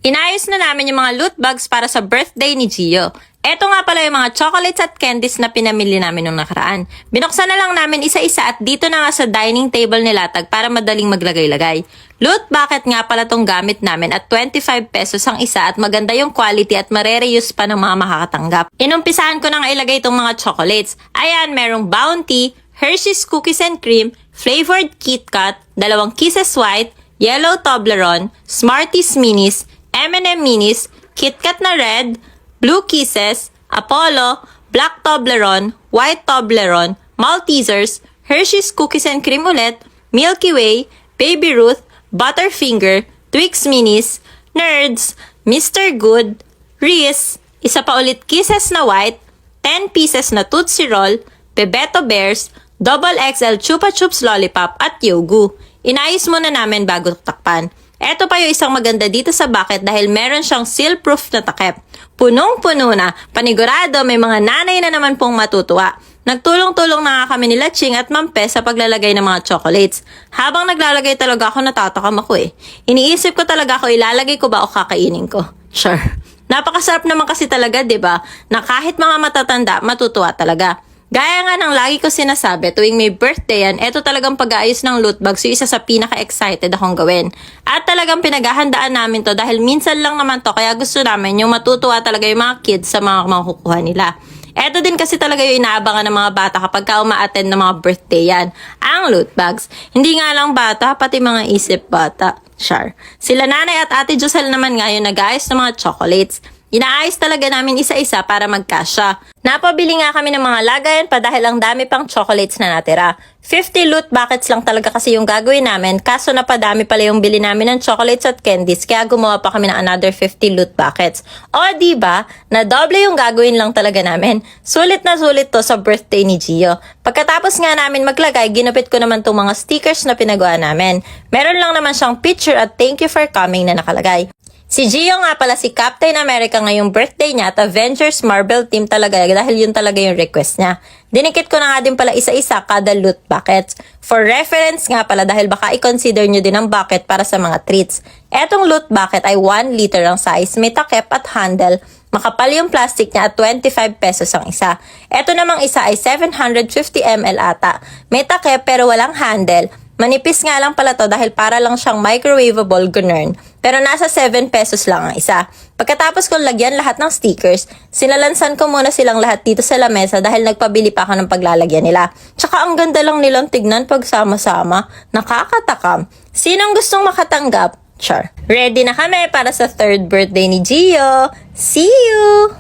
Inayos na namin yung mga loot bags para sa birthday ni Gio. Eto nga pala yung mga chocolates at candies na pinamili namin nung nakaraan. Binuksan na lang namin isa-isa at dito na nga sa dining table nilatag para madaling maglagay-lagay. Loot bucket nga pala tong gamit namin at 25 pesos ang isa at maganda yung quality at mare-reuse pa ng mga makakatanggap. Inumpisahan ko na nga ilagay itong mga chocolates. Ayan, merong Bounty, Hershey's Cookies and Cream, Flavored Kit Kat, 2 Kisses White, Yellow Toblerone, Smarties Minis, M&M Minis, Kit Kat na Red, Blue Kisses, Apollo, Black Toblerone, White Toblerone, Maltesers, Hershey's Cookies and Cream ulit, Milky Way, Baby Ruth, Butterfinger, Twix Minis, Nerds, Mr. Good, Reese, isa pa ulit Kisses na White, 10 pieces na Tootsie Roll, Bebeto Bears, Double XL Chupa Chups Lollipop at Yogu. Inayos muna namin bago takpan. Eto pa yung isang maganda dito sa bucket dahil meron siyang seal-proof na takip. Punong-puno na. Panigurado may mga nanay na naman pong matutuwa. Nagtulong-tulong na nga kami nila Ching at Mampe sa paglalagay ng mga chocolates. Habang naglalagay talaga ako, natatakam ako eh. Iniisip ko talaga ako ilalagay ko ba o kakainin ko. Sure. Napakasarap naman kasi talaga, 'di ba? Na kahit mga matatanda, matutuwa talaga. Gaya nga ng lagi ko sinasabi, tuwing may birthday yan, eto talagang pag-aayos ng loot bags yung isa sa pinaka-excited akong gawin. At talagang pinaghahandaan namin to dahil minsan lang naman to, kaya gusto namin yung matutuwa talaga yung mga kids sa mga makukuha nila. Eto din kasi talaga yung inaabangan ng mga bata kapag ka uma-attend ng mga birthday yan, ang loot bags. Hindi nga lang bata, pati mga isip bata. Sure. Sila nanay at ate Josel naman ngayon nag-aayos ng mga chocolates. Inaayos talaga namin isa-isa para magkasya. Napabili nga kami ng mga lagayan pa dahil ang dami pang chocolates na natira. 50 loot buckets lang talaga kasi yung gagawin namin, kaso napadami pala yung bili namin ng chocolates at candies, kaya gumawa pa kami ng another 50 loot buckets. O diba, na doble yung gagawin lang talaga namin. Sulit na sulit to sa birthday ni Gio. Pagkatapos nga namin maglagay, ginupit ko naman tong mga stickers na pinagawa namin. Meron lang naman siyang picture at thank you for coming na nakalagay. Si Gio nga pala si Captain America ngayong birthday niya at Avengers Marvel team talaga dahil yun talaga yung request niya. Dinikit ko na nga din pala isa-isa kada loot buckets. For reference nga pala dahil baka i-consider nyo din ang bucket para sa mga treats. Etong loot bucket ay 1 liter ang size, may takip at handle. Makapal yung plastic niya at 25 pesos ang isa. Eto namang isa ay 750 ml ata. May takip pero walang handle. Manipis nga lang pala to dahil para lang siyang microwavable ganun. Pero nasa 7 pesos lang ang isa. Pagkatapos kong lagyan lahat ng stickers, sinalansan ko muna silang lahat dito sa lamesa dahil nagpabili pa ako ng paglalagyan nila. Tsaka ang ganda lang nilang tignan pag sama-sama. Nakakatakam. Sinong gustong makatanggap? Sure. Ready na kami para sa 3rd birthday ni Gio. See you!